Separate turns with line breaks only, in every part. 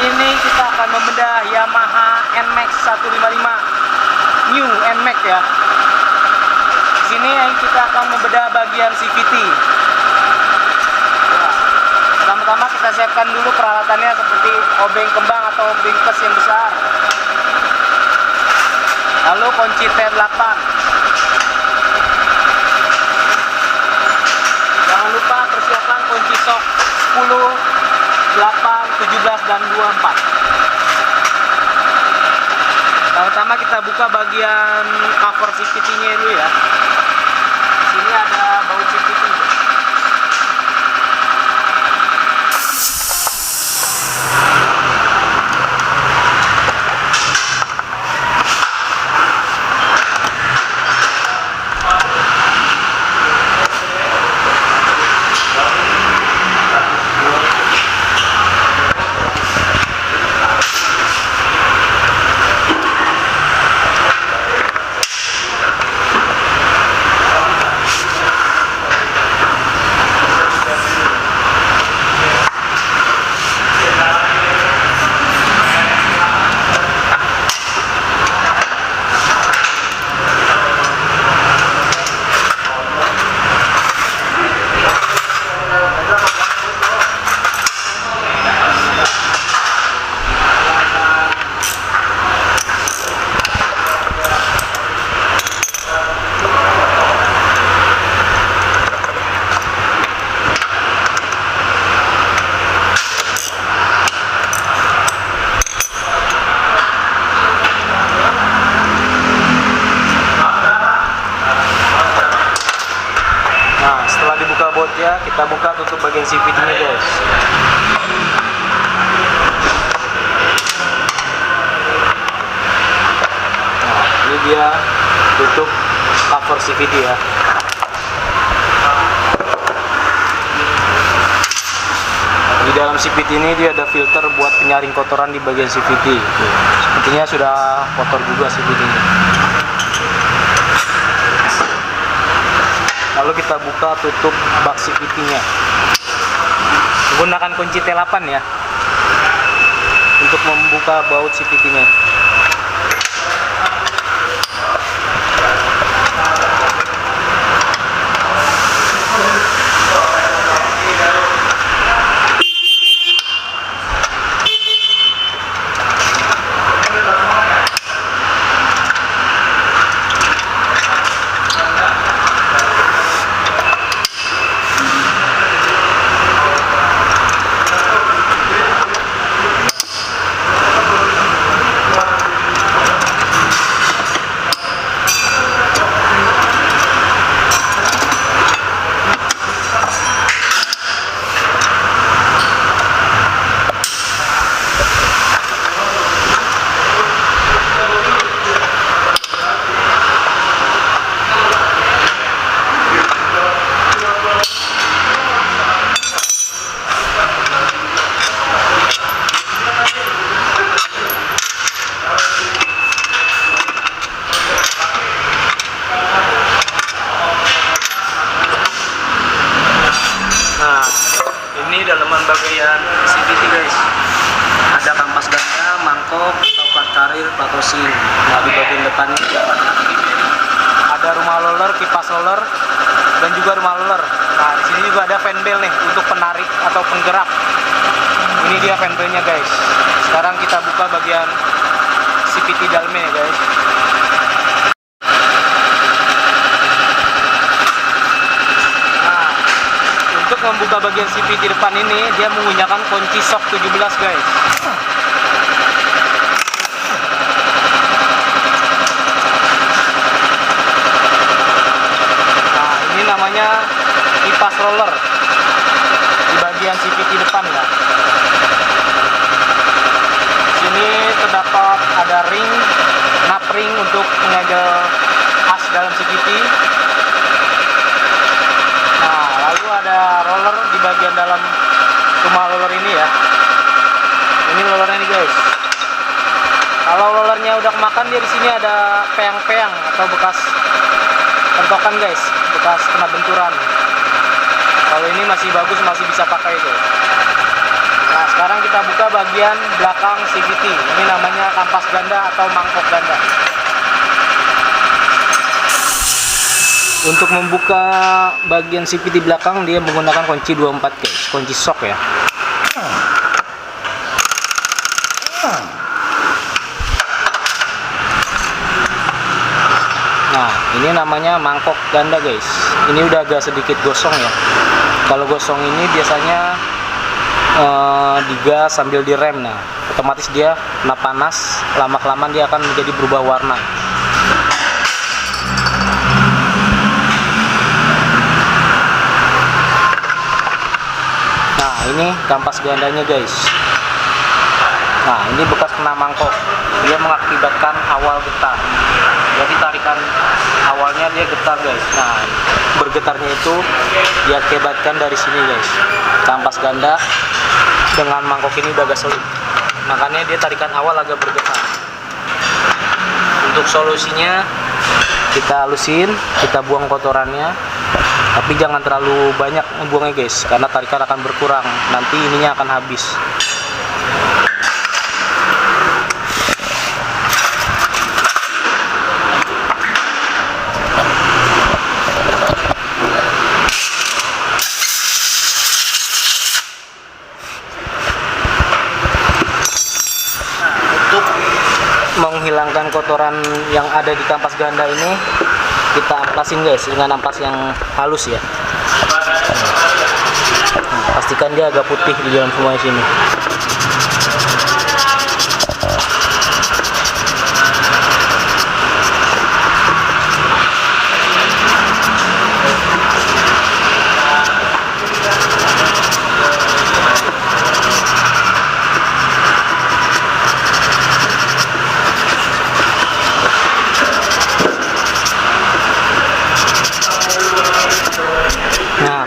ini kita akan membedah Yamaha NMAX 155 New NMAX ya. Di sini kita akan membedah bagian CVT. Pertama-tama kita siapkan dulu peralatannya seperti obeng kembang atau obeng pes yang besar. Lalu kunci T8. Jangan lupa persiapkan kunci sok 10, 8, 17 dan 24. Pertama kita buka bagian cover CVT-nya dulu ya. Di sini ada baut CVT. Ya, kita buka tutup bagian CVT-nya guys. Nah, ini dia tutup cover CVT ya. Di dalam CVT ini dia ada filter buat penyaring kotoran di bagian CVT. Sepertinya sudah kotor juga CVT-nya. Lalu kita buka tutup bak CVT-nya. Menggunakan kunci T8 ya untuk membuka baut CVT-nya. Dalaman bagian CVT guys, ada kampas ganda, mangkok, plat karir, plat rosing. Nah, di bagian depannya ada rumah roller, kipas roller, dan juga rumah roller. Nah, di sini juga ada fan bell nih untuk penarik atau penggerak. Ini dia fan bellnya guys. Sekarang kita buka bagian CVT dalamnya guys. Membuka bagian CVT depan ini dia menggunakan kunci sok 17 guys. Nah, ini namanya kipas roller di bagian CVT depan ya. Sini terdapat ada ring, nut ring untuk menyegel as dalam CVT. Ada roller di bagian dalam rumah roller ini ya. Ini rollernya nih guys. Kalau rollernya udah kemakan, dia di sini ada peang-peang atau bekas bentokan guys, bekas kena benturan. Kalau ini masih bagus, masih bisa pakai guys. Nah, Sekarang kita buka bagian belakang CVT. Ini namanya kampas ganda atau mangkok ganda. Untuk membuka bagian CVT belakang dia menggunakan kunci 24 guys, kunci shock ya. Nah, ini namanya mangkok ganda guys. Ini udah agak sedikit gosong ya. Kalau gosong ini biasanya digas sambil direm. Nah, otomatis dia kena panas, lama-kelamaan dia akan menjadi berubah warna. Nah, ini kampas gandanya guys. Nah, ini bekas kena mangkok. Dia mengakibatkan awal getar. Jadi tarikan awalnya dia getar guys. Nah, bergetarnya itu diakibatkan dari sini guys. Kampas ganda dengan mangkok ini udah agak sulit. Makanya dia tarikan awal agak bergetar. Untuk solusinya kita halusin, kita buang kotorannya. Tapi jangan terlalu banyak membuangnya guys, karena tarikan akan berkurang. Nanti ininya akan habis. Menghilangkan kotoran yang ada di kampas ganda ini, kita amplasin guys dengan ampas yang halus ya. Pastikan dia agak putih di dalam semua sini.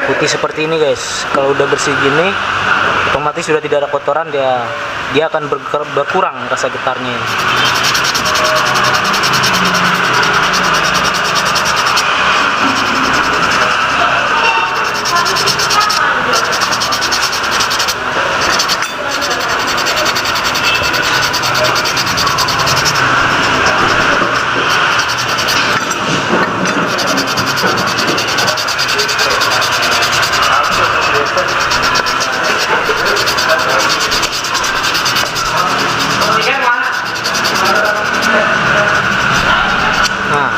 Putih seperti ini guys. Kalau udah bersih gini, otomatis sudah tidak ada kotoran, dia akan berkurang rasa getarnya.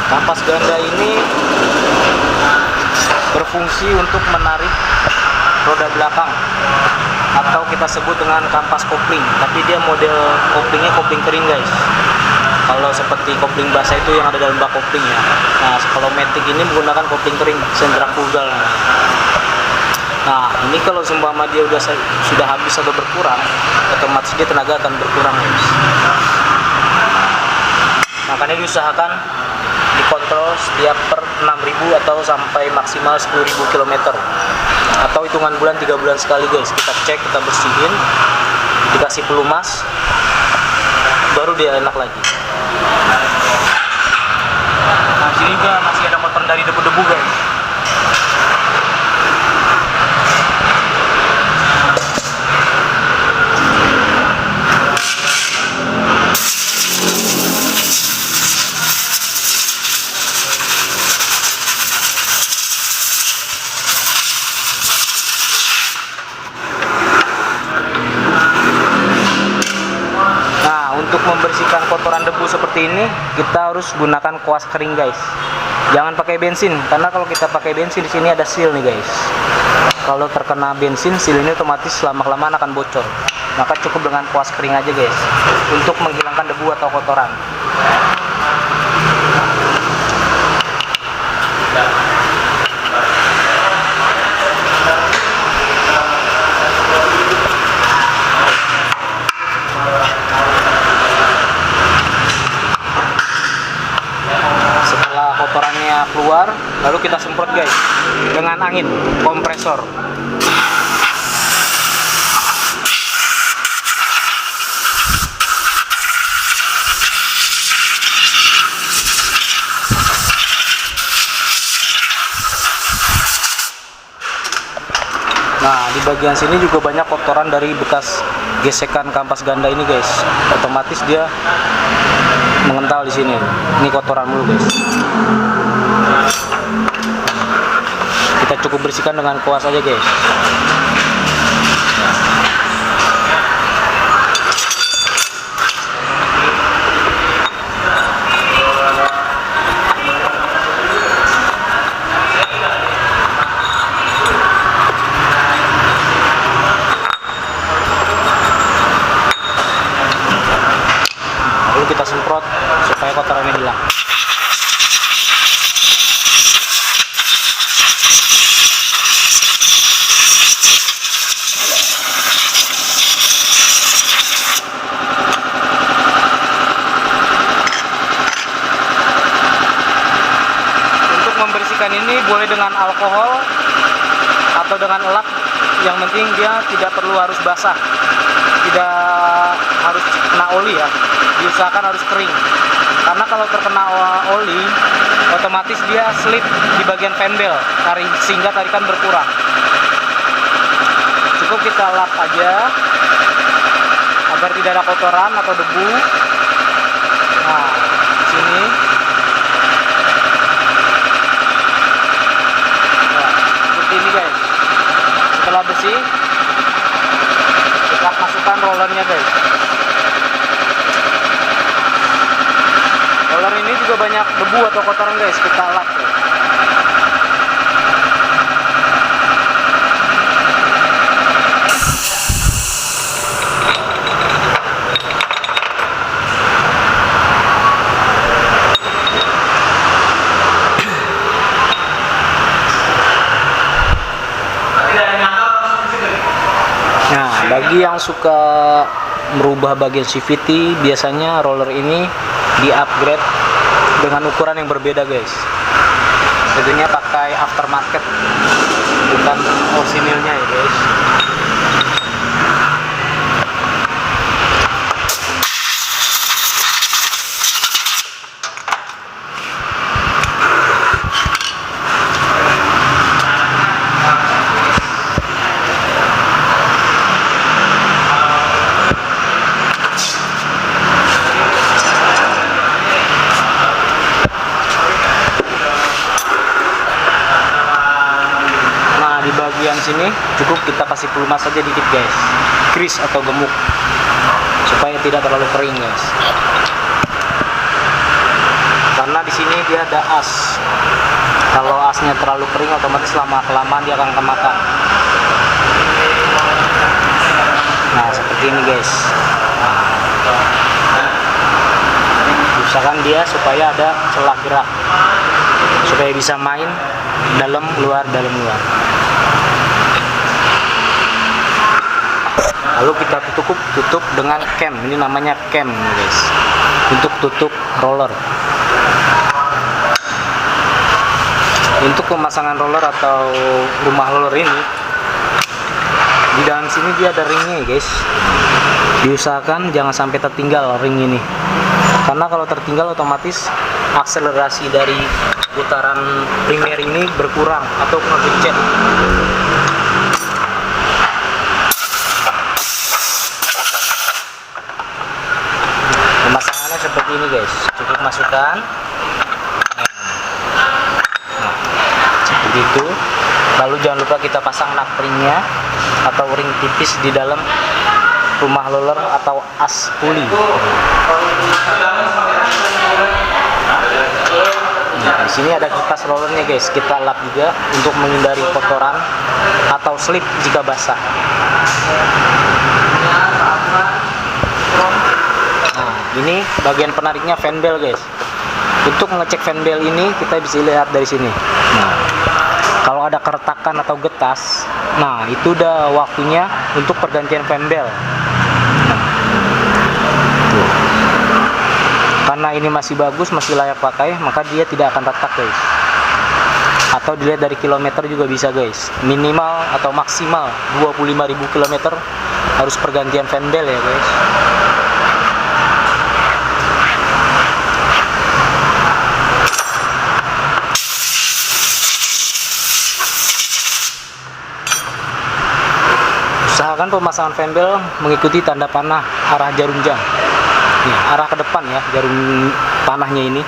Kampas ganda ini berfungsi untuk menarik roda belakang atau kita sebut dengan kampas kopling, tapi dia model koplingnya kopling kering guys. Kalau seperti kopling basah itu yang ada dalam bak kopling ya. Nah, kalau matic ini menggunakan kopling kering sentrifugal. Nah, ini kalau seumpama dia sudah habis atau berkurang, otomatis dia tenaga akan berkurang guys. Makanya diusahakan dikontrol setiap per 6.000 atau sampai maksimal 10.000 km, atau hitungan bulan 3 bulan sekali guys. Kita cek, kita bersihin, dikasih pelumas, baru dia enak lagi. Nah, sini juga masih ada kotoran dari debu-debu guys. Untuk membersihkan kotoran debu seperti ini, kita harus gunakan kuas kering guys. Jangan pakai bensin, karena kalau kita pakai bensin di sini ada seal nih guys. Kalau terkena bensin, seal ini otomatis lama-kelamaan akan bocor. Maka cukup dengan kuas kering aja guys, untuk menghilangkan debu atau kotoran. Kotorannya keluar, lalu kita semprot guys dengan angin kompresor. Nah, di bagian sini juga banyak kotoran dari bekas gesekan kampas ganda ini guys, otomatis dia mengental di sini. Ini kotoran mulu guys. Kita cukup bersihkan dengan kuas aja guys. Kita semprot supaya kotorannya hilang. Untuk membersihkan ini boleh dengan alkohol atau dengan elak, yang penting dia tidak perlu harus basah, tidak harus kena oli ya, diusahakan harus kering, karena kalau terkena oli otomatis dia slip di bagian vendel sehingga tarikan berkurang. Cukup kita lap aja agar tidak ada kotoran atau debu. Nah, sini nah, seperti ini guys. Setelah bersih, kita masukkan rollernya guys. Roller ini juga banyak debu atau kotoran guys, kita lap guys. Nah, bagi yang suka merubah bagian CVT, biasanya roller ini di-upgrade dengan ukuran yang berbeda guys. Tentunya pakai aftermarket, bukan orisinilnya ya guys. Bagian sini cukup kita kasih pelumas saja dikit guys, grease atau gemuk, supaya tidak terlalu kering guys, karena di sini dia ada as. Kalau asnya terlalu kering otomatis lama kelamaan dia akan kemakan. Nah seperti ini guys. Usahakan dia supaya ada celah gerak, supaya bisa main dalam luar dalam luar. Lalu kita tutup dengan cam. Ini namanya cam guys, untuk tutup roller. Untuk pemasangan roller atau rumah roller ini, di dalam sini dia ada ringnya guys. Diusahakan jangan sampai tertinggal ring ini, karena kalau tertinggal otomatis akselerasi dari putaran primer ini berkurang atau ngegencet. Pemasangannya seperti ini guys, cukup masukkan seperti itu. Lalu jangan lupa kita pasang nut ringnya atau ring tipis di dalam rumah roller atau as puli. Nah, di sini ada kertas rollernya guys, kita lap juga untuk menghindari kotoran atau slip jika basah. Nah, ini bagian penariknya fan bell guys. Untuk mengecek fan bell ini kita bisa lihat dari sini. Nah, kalau ada keretakan atau getas, nah itu udah waktunya untuk pergantian fan bell. Karena ini masih bagus, masih layak pakai, maka dia tidak akan retak guys. Atau dilihat dari kilometer juga bisa guys. Minimal atau maksimal 25.000 km harus pergantian fan bell ya guys. Usahakan pemasangan fan belt mengikuti tanda panah arah jarum jam. Nih, arah ke depan ya jarum panahnya ini.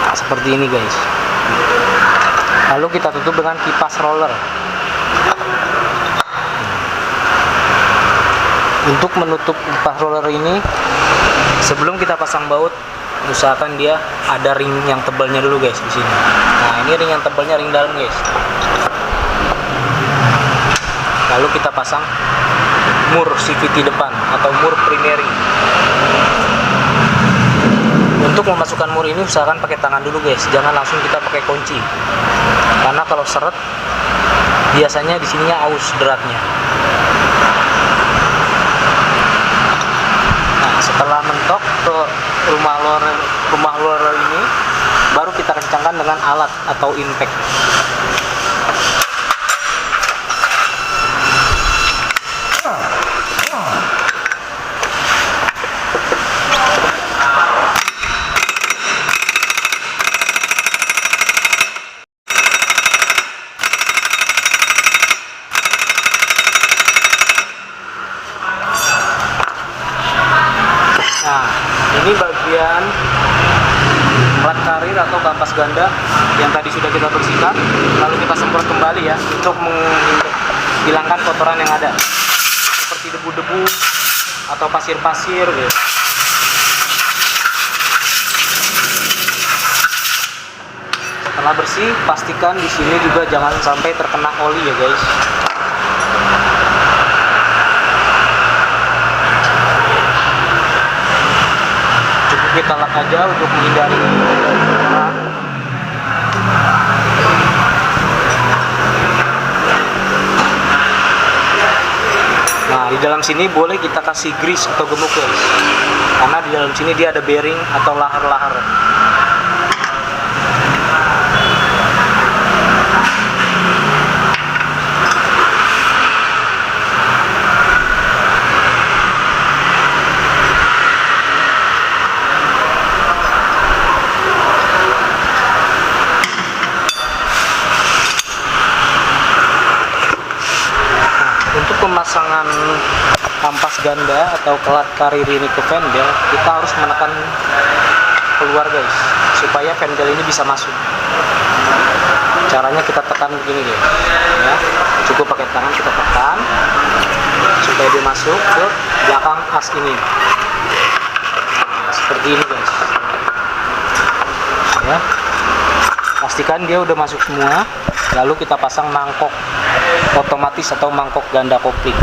Nah, seperti ini guys. Lalu kita tutup dengan kipas roller. Untuk menutup kipas roller ini, sebelum kita pasang baut, usahakan dia ada ring yang tebalnya dulu guys di sini. Nah, ini ring yang tebalnya, ring dalam guys. Lalu kita pasang mur CVT depan atau mur primary. Untuk memasukkan mur ini usahakan pakai tangan dulu guys, jangan langsung kita pakai kunci. Karena kalau seret biasanya di sininya aus deratnya. Nah, setelah mentok ke rumah roller ini, baru kita kencangkan dengan alat atau impact. Nah, ini bagian plat karir atau kampas ganda yang tadi sudah kita bersihkan, lalu kita semprot kembali ya untuk menghilangkan kotoran yang ada seperti debu-debu atau pasir-pasir gitu. Setelah bersih, pastikan di sini juga jangan sampai terkena oli ya guys. Kita lap aja untuk menghindari kotoran. Nah, di dalam sini boleh kita kasih grease atau gemuk guys, karena di dalam sini dia ada bearing atau lahar-lahar. Pemasangan kampas ganda atau plat karir ini ke fan belt, kita harus menekan keluar guys, supaya fan belt ini bisa masuk. Caranya kita tekan begini guys ya, cukup pakai tangan kita tekan supaya dia masuk ke belakang as ini. Nah, seperti ini guys ya, pastikan dia udah masuk semua. Lalu kita pasang mangkok otomatis atau mangkok ganda kopling.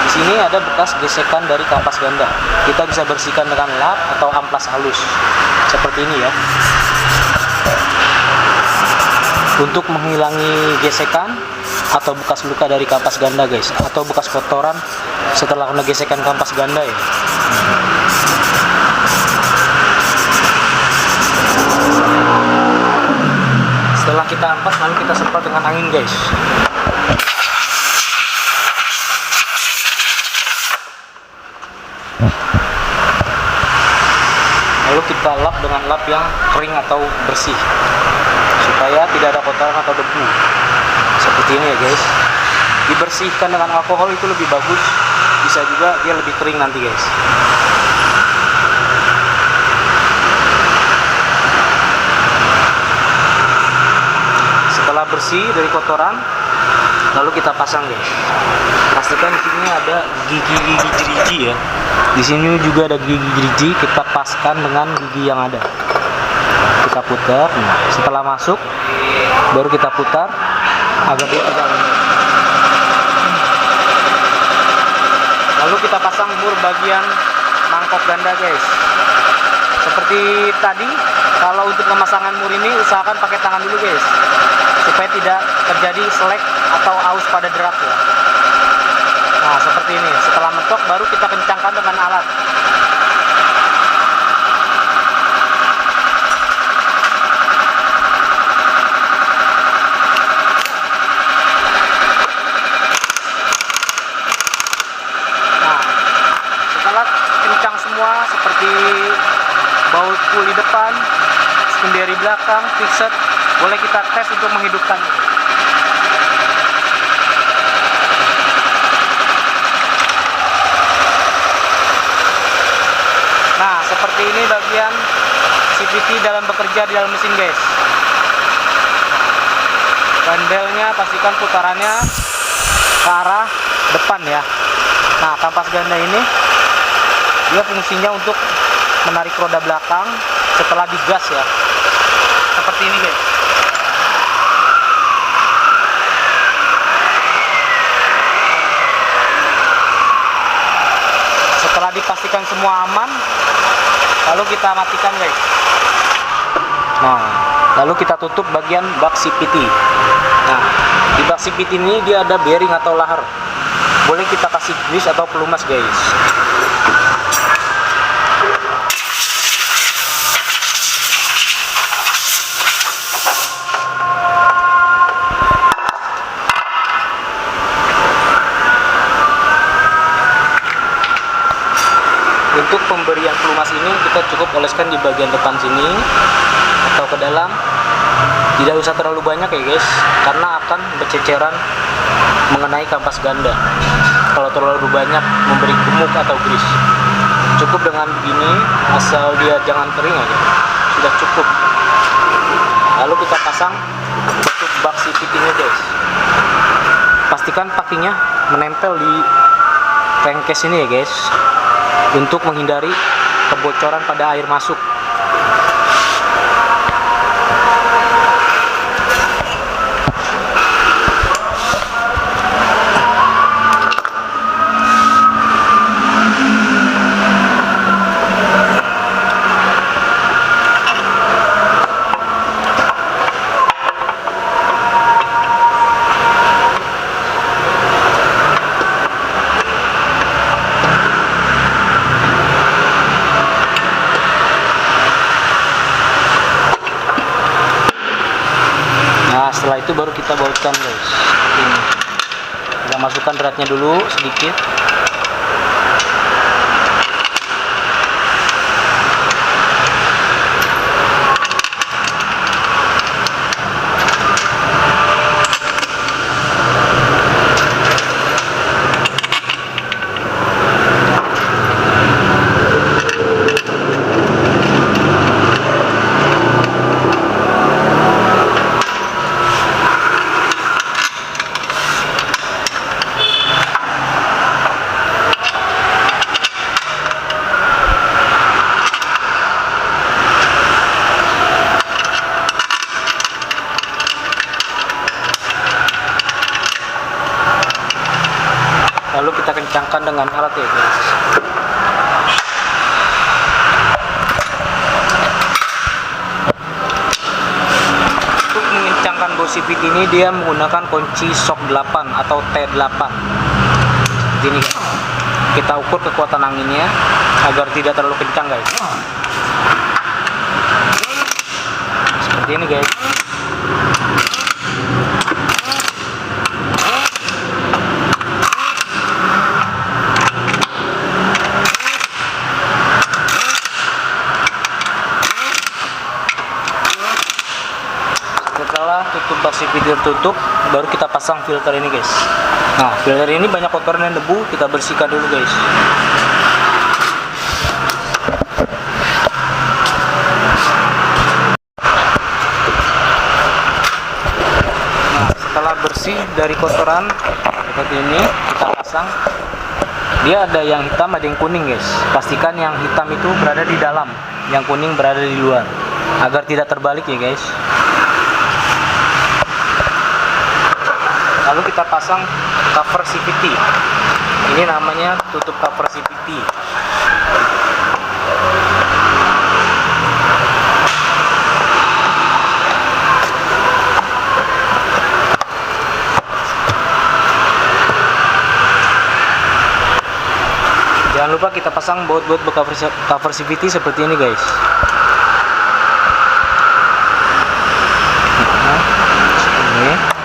Di sini ada bekas gesekan dari kampas ganda. Kita bisa bersihkan dengan lap atau amplas halus seperti ini ya. Untuk menghilangi gesekan atau bekas luka dari kampas ganda guys, atau bekas kotoran setelah kena gesekan kampas ganda ya. Setelah kita ampas, lalu kita semprot dengan angin guys. Lalu kita lap dengan lap yang kering atau bersih, supaya tidak ada kotoran atau debu. Seperti ini ya guys. Dibersihkan dengan alkohol itu lebih bagus, bisa juga dia lebih kering nanti guys. Setelah bersih dari kotoran, lalu kita pasang guys. Pastikan di sini ada gigi-gigi gerigi ya. Di sini juga ada gigi gerigi, kita paskan dengan gigi yang ada. Kita putar. Nah, setelah masuk, baru kita putar agar dia tegak. Lalu kita pasang mur bagian mangkok ganda guys. Seperti tadi, kalau untuk pemasangan mur ini usahakan pakai tangan dulu guys, supaya tidak terjadi selek atau aus pada derat ya. Nah, seperti ini. Setelah mentok baru kita kencangkan dengan alat. Nah, setelah kencang semua seperti baut puli depan, sekunderi belakang, fixed, boleh kita tes untuk menghidupkan. seperti ini bagian CVT dalam bekerja di dalam mesin, guys. Bandelnya pastikan putarannya ke arah depan ya. Nah, kampas ganda ini dia fungsinya untuk menarik roda belakang setelah digas ya, seperti ini, guys. Setelah dipastikan semua aman, lalu kita matikan, guys. Nah, lalu kita tutup bagian bak CVT. Nah, di bak CVT ini dia ada bearing atau lahar. Boleh kita kasih grease atau pelumas, guys. Untuk pemberian pelumas ini kita cukup oleskan di bagian depan sini atau ke dalam. Tidak usah terlalu banyak ya, guys, karena akan berceceran mengenai kampas ganda kalau terlalu banyak memberi gemuk atau grease. Cukup dengan begini, asal dia jangan kering aja, sudah cukup. Lalu kita pasang tutup bak CVT-nya, guys. Pastikan pakinya menempel di crankcase ini ya, guys, untuk menghindari kebocoran pada air masuk. Setelah itu baru kita bautkan, guys. Ini kita masukkan ratnya dulu sedikit. Lalu kita kencangkan dengan alat ya, guys. Untuk mengencangkan bau CVT ini dia menggunakan kunci shock 8 atau T8. Ini, guys. Kita ukur kekuatan anginnya agar tidak terlalu kencang, guys. Seperti ini, guys. Setelah tutup bak CVT tertutup, baru kita pasang filter ini, guys. Nah, filter ini banyak kotoran dan debu, kita bersihkan dulu, guys. Nah, setelah bersih dari kotoran seperti ini, kita pasang. Dia ada yang hitam, ada yang kuning, guys. Pastikan yang hitam itu berada di dalam, yang kuning berada di luar, agar tidak terbalik ya, guys. Lalu kita pasang cover CVT. Ini namanya tutup cover CVT. Jangan lupa kita pasang baut-baut cover CVT seperti ini, guys. Ini.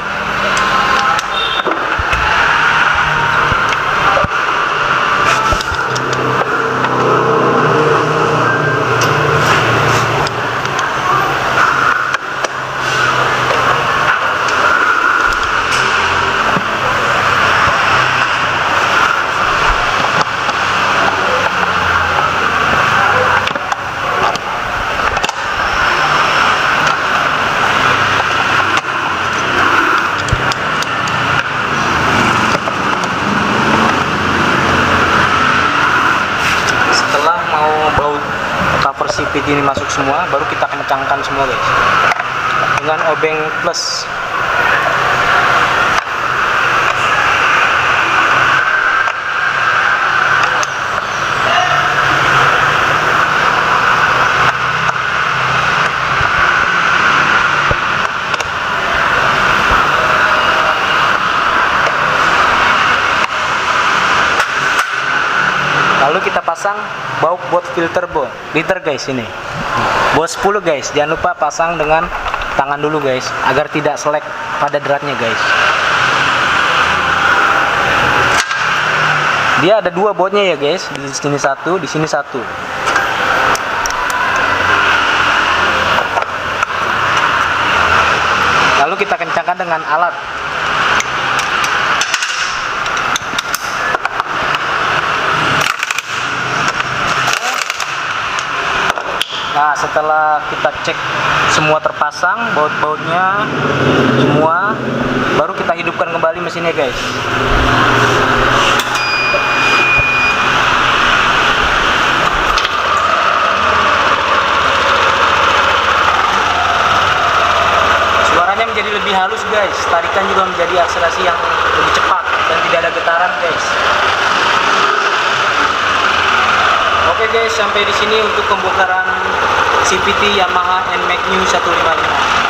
CVT ini masuk semua, baru kita kencangkan semua guys dengan obeng plus. Lalu kita pasang baut buat filter liter guys ini. Buat 10 guys, jangan lupa pasang dengan tangan dulu guys, agar tidak selek pada dratnya guys. Dia ada 2 bautnya ya guys, di sini satu, di sini satu. Lalu kita kencangkan dengan alat. Nah, setelah kita cek semua terpasang, baut-bautnya semua, baru kita hidupkan kembali mesinnya guys. Suaranya menjadi lebih halus guys, tarikan juga menjadi akselerasi yang lebih cepat dan tidak ada getaran guys. Oke guys, sampai di sini untuk pembongkaran CVT Yamaha NMAX New 155.